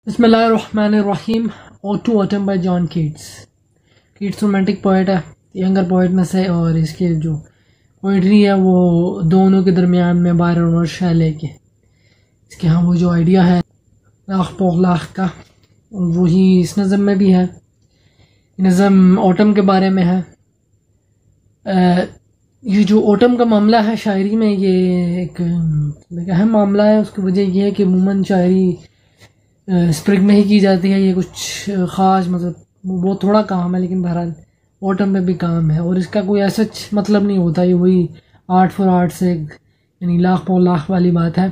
बिस्मिल्लाहिर्रहमानिर्रहीम। To autumn by John Keats. Keats romantic poet है, younger poet में से, और इसके जो पोइट्री है वो दोनों के दरमियान में बायरन और शैले के इसके वो जो आइडिया है लाख पोखलाख का, वही इस नज़म में भी है। नज़म ऑटम के बारे में है। ये जो ऑटम का मामला है शायरी में, ये एक अहम मामला है। उसकी वजह यह है कि अमूमन शायरी स्प्रिंग में ही की जाती है। ये कुछ ख़ास मतलब बहुत थोड़ा काम है, लेकिन बहरहाल ऑटम में भी काम है, और इसका कोई ऐसा मतलब नहीं होता। ये वही आर्ट फॉर आर्ट से यानी लाख पौ लाख वाली बात है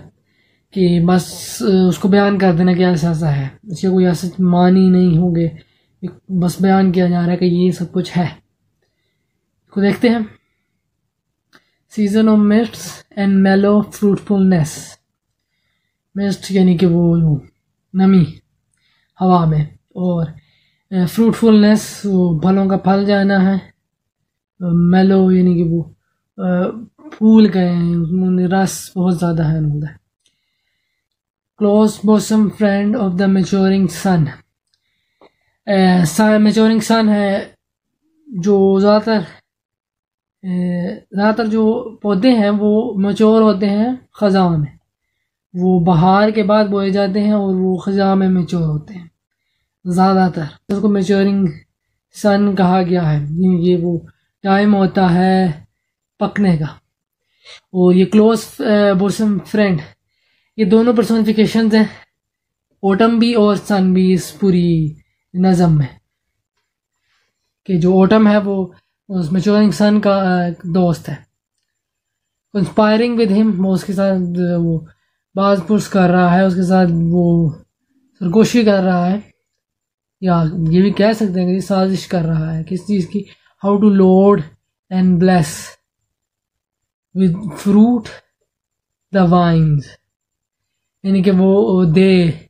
कि बस उसको बयान कर देना कि ऐसा ऐसा है। इसके कोई ऐसे मानी नहीं होंगे, बस बयान किया जा रहा है कि ये सब कुछ है। इसको देखते हैं। सीजन ऑफ मिस्ट्स एंड मेलो फ्रूटफुलनेस। मिस्ट यानी कि वो नमी हवा में, और फ्रूटफुलनेस वो फलों का फल जाना है। मेलो यानी कि वो फूल गए हैं, उसमें रस बहुत ज़्यादा है। Close bosom friend of the maturing sun. Maturing sun है जो ज़्यादातर जो पौधे हैं वो मैच्योर होते हैं ख़ज़ां में। वो बहार के बाद बोए जाते हैं और वो ख़ज़ां में मैच्योर होते हैं ज़्यादातर। उसको मैच्योरिंग सन कहा गया है। ये वो टाइम होता है पकने का। और ये क्लोज बॉसम फ्रेंड, ये दोनों पर्सोनिफिकेशंस हैं, ऑटम भी और सन भी, इस पूरी नज़म में। कि जो ऑटम है वो उस मैच्योरिंग सन का दोस्त है। कंस्पायरिंग विद हिम, वो उसके साथ वो बाज पुरस कर रहा है, उसके साथ वो सरगोशी कर रहा है, या ये भी कह सकते हैं कि साजिश कर रहा है। किस चीज़ की? How to load and bless with fruit the vines, यानी कि वो दे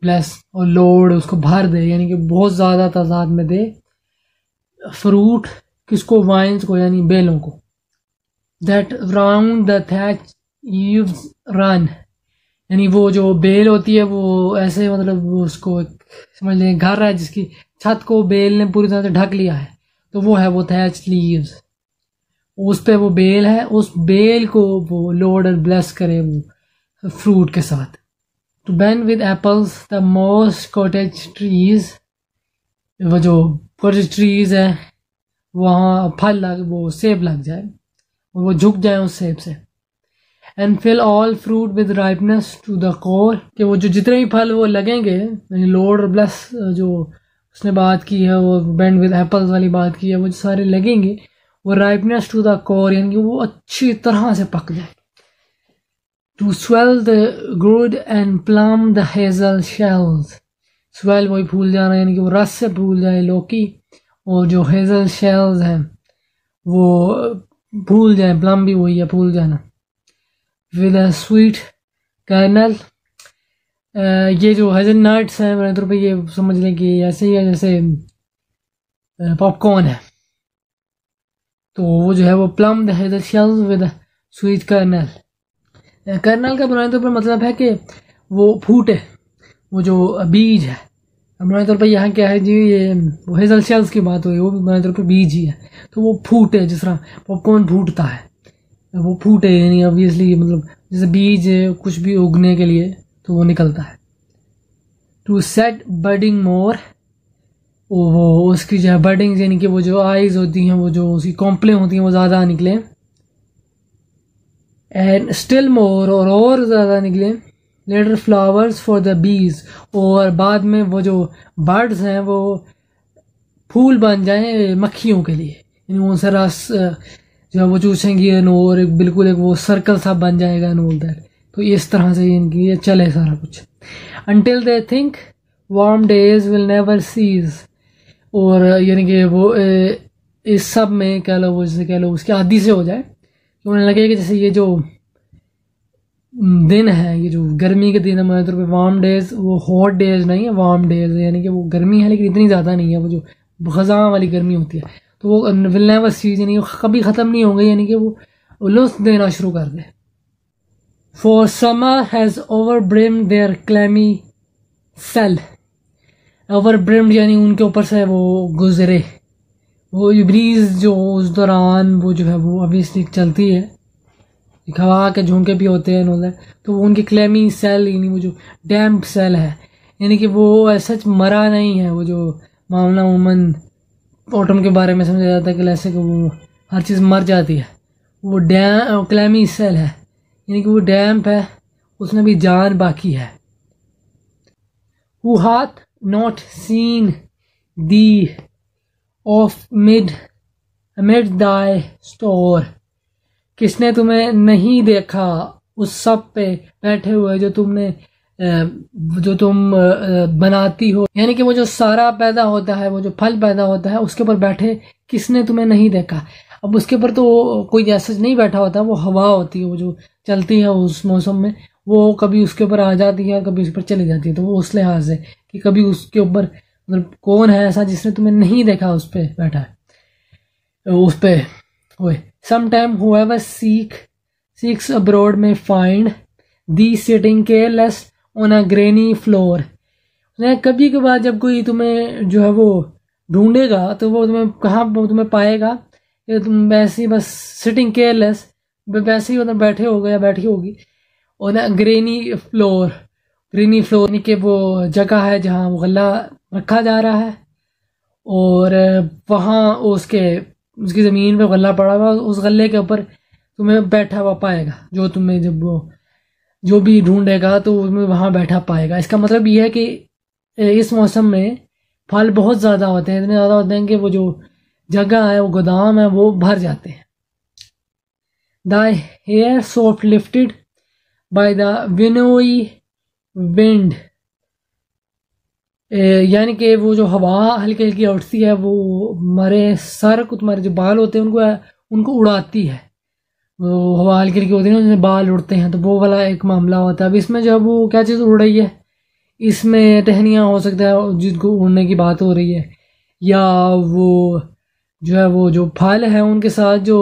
ब्लेस और लोड उसको भर दे, यानी कि बहुत ज़्यादा तादाद में दे फ्रूट किसको? वाइन्स को, यानी बेलों को। That round the thatch eaves run, यानी वो जो बेल होती है वो ऐसे मतलब उसको समझ लें घर है जिसकी छत को बेल ने पूरी तरह से ढक लिया है, तो वो है वो थैच लीव्स। उस पे वो बेल है, उस बेल को वो लोड और ब्लेस करे वो फ्रूट के साथ। To bend with apples the mossed cottage trees, वो जो कॉटेज ट्रीज है वहाँ फल लग, वो सेब लग जाए और वो झुक जाए उस सेब से। And fill all fruit with ripeness to the core, कि वो जो जितने भी फल वो लगेंगे, लोड और ब्लेस जो उसने बात की है, वो बेंड विद एप्पल्स वाली बात की है, वो जो सारे लगेंगे वो राइपनेस टू द कोर, यानी कि वो अच्छी तरह से पक जाए। To swell the gourd and plump the hazel shells, swell वही फूल जाना, यानी कि वो रस से फूल जाए लौकी, और जो हेजल शेल्स हैं वो फूल जाए। प्लम भी वही है, फूल जाना। विद अ स्वीट कर्नल, ये जो हेज़लनट्स हैं मेरे तौर पे ये समझ लें कि ऐसे ही है जैसे पॉपकॉर्न है। तो वो जो है वो plump the hazel shells with sweet kernel. Kernel का बुनियादी तौर पर मतलब है कि वो फूटे, वो जो बीज है। बुनियादी तौर पर यहाँ क्या है जी, ये वो हेज़ल शेल्स की बात हुई, वो भी बुनियादी तौर पर बीज ही है। तो वो फूटे, जिस तरह पॉपकॉर्न फूटता है, वो फूटे, यानी ऑब्वियसली मतलब जैसे बीज कुछ भी उगने के लिए तो वो निकलता है। टू सेट बर्डिंग मोर, वो उसकी जो है बर्डिंग, यानी कि वो जो आइज होती हैं, वो जो उसकी कॉम्पलें होती हैं वो ज़्यादा निकले। एंड स्टिल मोर, और ज़्यादा निकले। Letter flowers for the bees, और बाद में वो जो बर्ड्स हैं वो फूल बन जाएं मक्खियों के लिए, यानी उनसे रस जो है वो चूसेंगी, और एक बिल्कुल एक वो सर्कल सा बन जाएगा उधर। तो इस तरह से इनकी ये चले सारा कुछ। Until they think warm days will never cease, और यानी कि वो इस सब में कह लो, वो जैसे कह लो उसके आदी से हो जाए, तो उन्हें लगे कि जैसे ये जो दिन है, ये जो गर्मी के दिन है, हमारे तौर पर वार्म डेज, वो हॉट डेज नहीं है, वार्म डेज, यानी कि वो गर्मी है लेकिन इतनी ज़्यादा नहीं है, वो जो ख़ज़ां वाली गर्मी होती है, तो वो विल नेवर सीज, यानी कभी ख़त्म नहीं होंगे, यानी कि वो लुत्फ़ देना शुरू कर दे। For summer has over brimmed their clammy cell over brimmed यानी उनके ऊपर से वो गुजरे। वो ब्रीज जो उस दौरान वो जो है वो ऑब्वियसली चलती है, हवा के झोंके भी होते हैं उधर, तो वो उनकी क्लेमी सेल यानी वो जो डैम्प सेल है, यानी कि वो सच मरा नहीं है। वो जो मामला उमन ऑटम के बारे में समझा जाता है कि ऐसे कि वो हर चीज़ मर जाती है, वो क्लेमी सेल है, यानी कि वो डैम्प है, उसमें भी जान बाकी है। Who hath not seen thee of amid thy store? किसने तुम्हें नहीं देखा उस सब पे बैठे हुए जो तुम बनाती हो, यानी कि वो जो सारा पैदा होता है, वो जो फल पैदा होता है, उसके ऊपर बैठे किसने तुम्हें नहीं देखा। अब उसके ऊपर तो कोई ऐसा नहीं बैठा होता, वो हवा होती है, वो जो चलती है उस मौसम में, वो कभी उसके ऊपर आ जाती है, कभी उस पर चली जाती है। तो वो उस लिहाज से कि कभी उसके ऊपर मतलब कौन है ऐसा जिसने तुम्हें नहीं देखा उस पर बैठा है उस पर हुए। Sometime whoever seeks abroad may find thee sitting careless on a grainy floor. कभी कभार जब कोई तुम्हें जो है वो ढूंढेगा तो वो तुम्हें कहाँ तुम्हें पाएगा कि तुम वैसे ही बस सिटिंग केयरलेस वैसे ही उधर बैठे हो या बैठी होगी ऑन अ ग्रेनी फ्लोर यानी कि वो जगह है जहाँ वो गला रखा जा रहा है और वहाँ उसकी ज़मीन पे गला पड़ा हुआ, उस गले के ऊपर तुम्हें बैठा हुआ पाएगा। जो तुम्हें जब वो जो भी ढूंढेगा तो उसमें वहाँ बैठा पाएगा। इसका मतलब ये है कि इस मौसम में फल बहुत ज़्यादा होते हैं, इतने ज़्यादा होते हैं कि वो जो जगह है, वो गोदाम है, वो भर जाते हैं। The hair soft lifted by the winnowing wind, यानी कि वो जो हवा हल्की हल्की उठती है वो हमारे सर को, तुम्हारे जो बाल होते हैं उनको उड़ाती है। वो हवा हल्की हल्की होती है ना, उसमें बाल उड़ते हैं, तो वो वाला एक मामला होता है। अब इसमें जो वो क्या चीज़ उड़ रही है, इसमें टहनियाँ हो सकता है जिनको उड़ने की बात हो रही है, या वो जो है वो जो फल है उनके साथ जो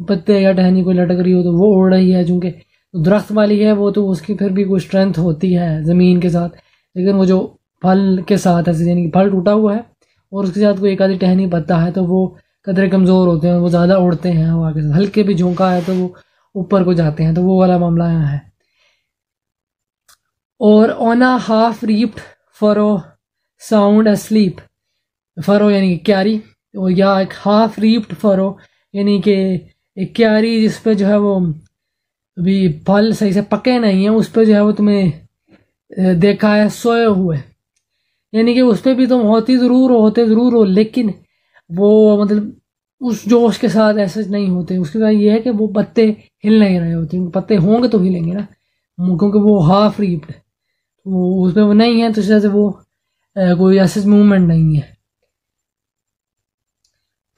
पत्ते या टहनी कोई लटक रही हो तो वो उड़ रही है। चूँकि दरख्त वाली है वो तो उसकी फिर भी कोई स्ट्रेंथ होती है ज़मीन के साथ, लेकिन वो जो फल के साथ ऐसे यानी कि फल टूटा हुआ है और उसके साथ कोई एक आधी टहनी पत्ता है तो वो कदरे कमज़ोर होते हैं, वो ज़्यादा उड़ते हैं हवा के साथ। हल्के भी झोंका है तो वो ऊपर को जाते हैं, तो वो वाला मामला यहाँ है। और on a half reaped furrow sound asleep, furrow यानी कि क्यारी, और या एक हाफ रीप्ड फरो यानी कि एक क्यारी जिस पे जो है वो अभी फल सही से पके नहीं है, उस पर जो है वो तुम्हें देखा है सोए हुए, यानी कि उस पर भी तुम होते ज़रूर हो लेकिन वो मतलब उस जोश के साथ ऐसे नहीं होते। उसके बाद ये है कि वो पत्ते हिल नहीं रहे होते, पत्ते होंगे तो हिलेंगे ना, क्योंकि वो हाफ रीप्ड है, वो उसमें वो नहीं है, तो इस वजह से वो कोई ऐसे मूवमेंट नहीं है।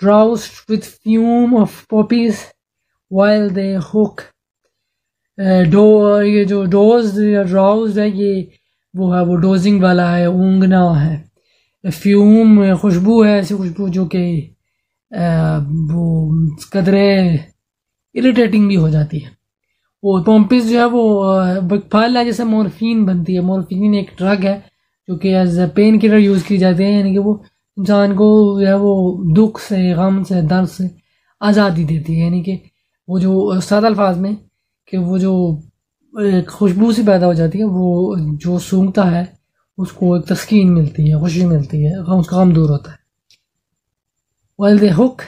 Drowsed with fume of poppies while they hook ये जो डोज या ड्राउज है ये वो है, वो डोजिंग वाला है, ऊँगना है। फ्यूम खुशबू है, ऐसी खुशबू जो कि वो कदरे इरिटेटिंग भी हो जाती है। वो पॉम्पिस जो है वो फल है, जैसे मॉर्फिन बनती है। मॉर्फिन एक ड्रग है जो कि एज पेन किलर यूज़ की जाती है, यानी कि वो इंसान को जो है वो दुख से, गम से, दर्द से आज़ादी देती है। यानी कि वो जो सादा अल्फाज में कि वो जो एक खुशबू सी पैदा हो जाती है, वो जो सूंघता है उसको एक तस्कीन मिलती है, खुशी मिलती है, उसका गम दूर होता है। While the hook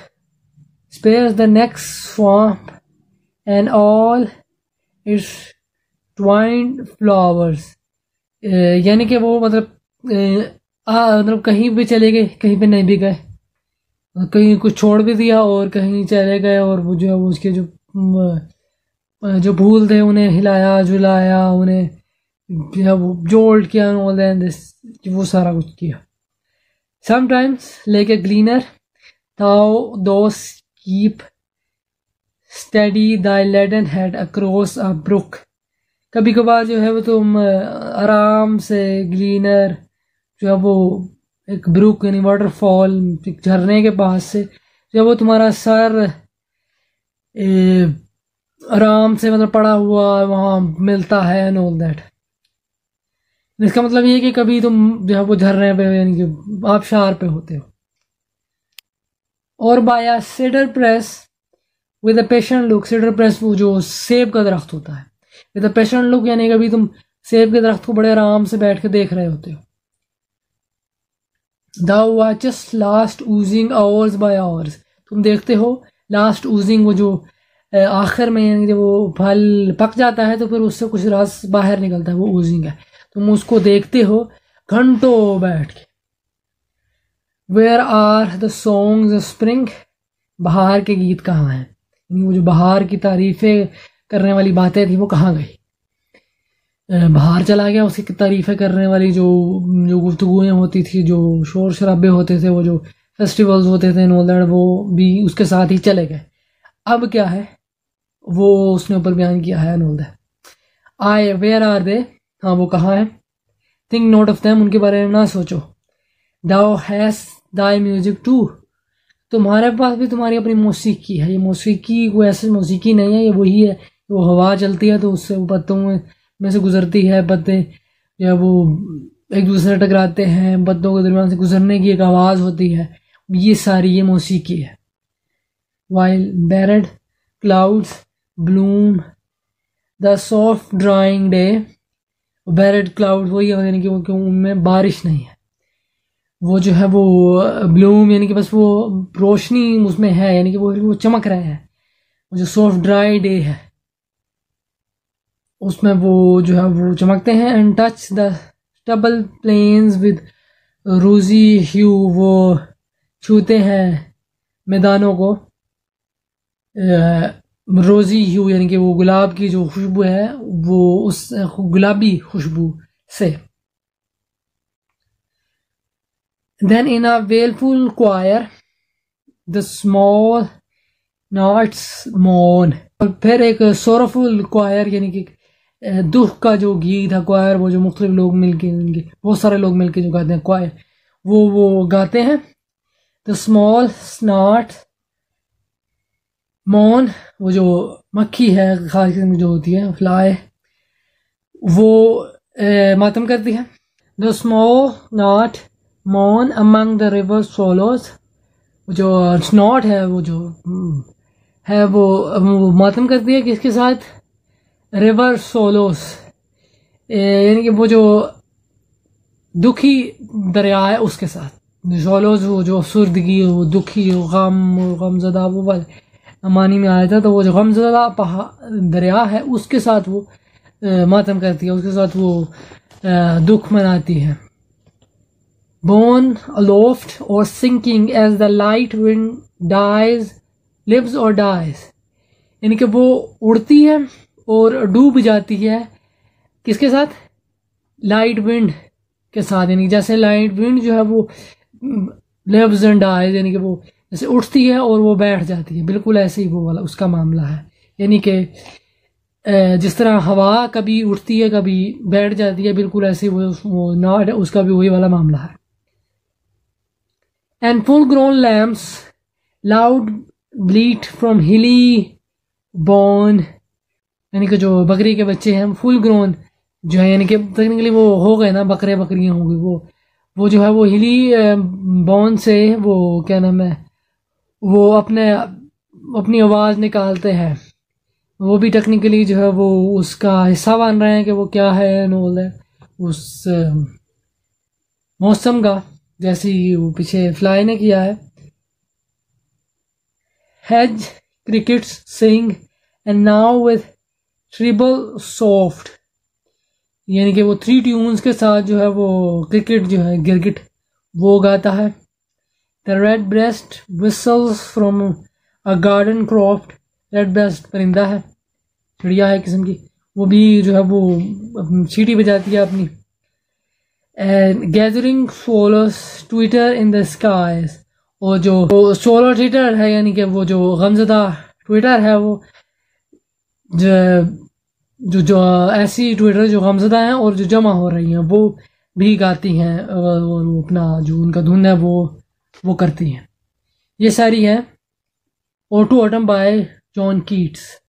spares the next swamp and all its twined flowers, यानी कि वो मतलब कहीं भी चले गए, कहीं पे नहीं भी गए, कहीं कुछ छोड़ भी दिया और कहीं चले गए, और वो जो है वो उसके जो फूल थे उन्हें हिलाया झुलाया, उन्हें जो है वो जोल्ट किया, ऑल दिस, वो सारा कुछ किया। Sometimes like a gleaner thou dost keep steady thy leaden head across a brook, कभी कभार जो है वो तुम आराम से ग्लीनर जो है वो एक ब्रुक यानी वाटरफॉल, एक झरने के पास से जो है वो तुम्हारा सर आराम से मतलब पड़ा हुआ वहाँ मिलता है, एंड ऑल दैट। इसका मतलब ये है कि कभी तुम जो है वो झरने पे यानी कि आबशार पे होते हो। और बाया cedar press with a patient look, cedar press वो जो सेब का दरख्त होता है, विद अ पेशेंट लुक यानी कभी तुम सेब के दरख्त को बड़े आराम से बैठ के देख रहे होते हो। Thou watchest last oozing hours by hours, तुम देखते हो लास्ट ओजिंग, वो जो आखिर में यानी जब वो फल पक जाता है तो फिर उससे कुछ रस बाहर निकलता है, वो ओजिंग है, तुम उसको देखते हो घंटों बैठ के। Where are the songs of spring, बहार के गीत कहाँ हैं, वो जो बहार की तारीफें करने वाली बातें थी वो कहाँ गई। बाहर चला गया, उसकी तारीफें करने वाली जो गुफ्तगुएं होती थी, जो शोर शराबे होते थे, वो जो फेस्टिवल्स होते थे नोलैंड, वो भी उसके साथ ही चले गए। अब क्या है वो उसने ऊपर बयान किया है नोलैंड। आए वेयर आर दे, हाँ वो कहाँ है। थिंक नोट ऑफ देम, उनके बारे में ना सोचो। दाउ हैज दाई म्यूजिक टू, तुम्हारे पास भी तुम्हारी अपनी मौसीकी है। ये मौसीकी कोई ऐसी मौसीकी नहीं है, ये वही है, वो हवा चलती है तो उससे वो पत्तों में से गुजरती है, पत्ते जो है वो एक दूसरे टकराते हैं, पत्तों के दरमियान से गुजरने की एक आवाज़ होती है, ये सारी ये मौसीकी है। While barred clouds bloom the soft dying day, barred cloud वही है यानी कि वो क्यों उनमें बारिश नहीं है, वो जो है वो ब्लूम यानी कि बस वो रोशनी उसमें है, यानी कि वो चमक रहे हैं। वो जो सॉफ्ट ड्राई डे है उसमें वो जो है वो चमकते हैं। And touch the stubble plains with rosy hue, वो छूते हैं मैदानों को रोजी ह्यू यानी कि वो गुलाब की जो खुशबू है वो उस गुलाबी खुशबू से। Then in a wailful choir the small notes moan, और फिर एक sorrowful choir यानी कि दुख का जो गीत है, choir वो जो मुख्तलिफ लोग मिलके बहुत सारे लोग मिलके जो गाते हैं choir, वो गाते हैं। the small snot moan, वो जो मक्खी है खास किस्म जो होती है फ्लाई, वो मातम करती है। the small knot moan among the river swallows, जो स्नॉट है वो जो है वो मातम करती है किसके साथ, रिवर सोलोस यानी कि वो जो दुखी दरिया है उसके साथ। सोलोस वो जो अफसुर्दगी, वो दुखी, वो गमज़दा, वो वाले मानी में आया था, तो वो जो गमज़दा दरिया है उसके साथ वो मातम करती है, उसके साथ वो दुख मनाती है। Borne aloft or sinking as the light wind dies, lives or dies, यानी कि वो उड़ती है और डूब जाती है किसके साथ, लाइट विंड के साथ, यानी जैसे लाइट विंड जो है वो lives and dies यानी कि वो जैसे उठती है और वो बैठ जाती है, बिल्कुल ऐसे ही वो वाला उसका मामला है। यानी कि जिस तरह हवा कभी उठती है कभी बैठ जाती है, बिल्कुल ऐसे वो नॉट उसका भी वही वाला मामला है। And full-grown lambs loud bleat from hilly bourne, यानी कि जो बकरी के बच्चे हैं फुल ग्रोन जो है, यानी कि टेक्निकली वो हो गए ना, बकरे बकरियां हो गई, वो जो है वो हिली बॉर्न से वो क्या नाम है वो अपनी आवाज़ निकालते हैं, वो भी टेक्निकली जो है वो उसका हिस्सा बन रहे हैं कि वो क्या है नोल है उस मौसम का, जैसे वो पीछे फ्लाई ने किया है। Hedge crickets sing and now with treble soft, यानी कि वो 3 ट्यून्स के साथ जो है वो क्रिकेट जो है गिरगिट वो गाता है। The redbreast whistles from a garden croft, redbreast परिंदा है, चिड़िया है किस्म की, वो भी जो है वो सीटी बजाती है अपनी। And gathering swallows twitter in the skies, और जो swallow twitter है यानी कि वो जो गमज़दा ट्विटर है वो जो ऐसी ट्विटर जो गमज़दा हैं और जो जमा हो रही हैं वो भी गाती हैं और वो अपना जो उनका धुन है वो करती हैं। ये सारी है auto autumn by John Keats.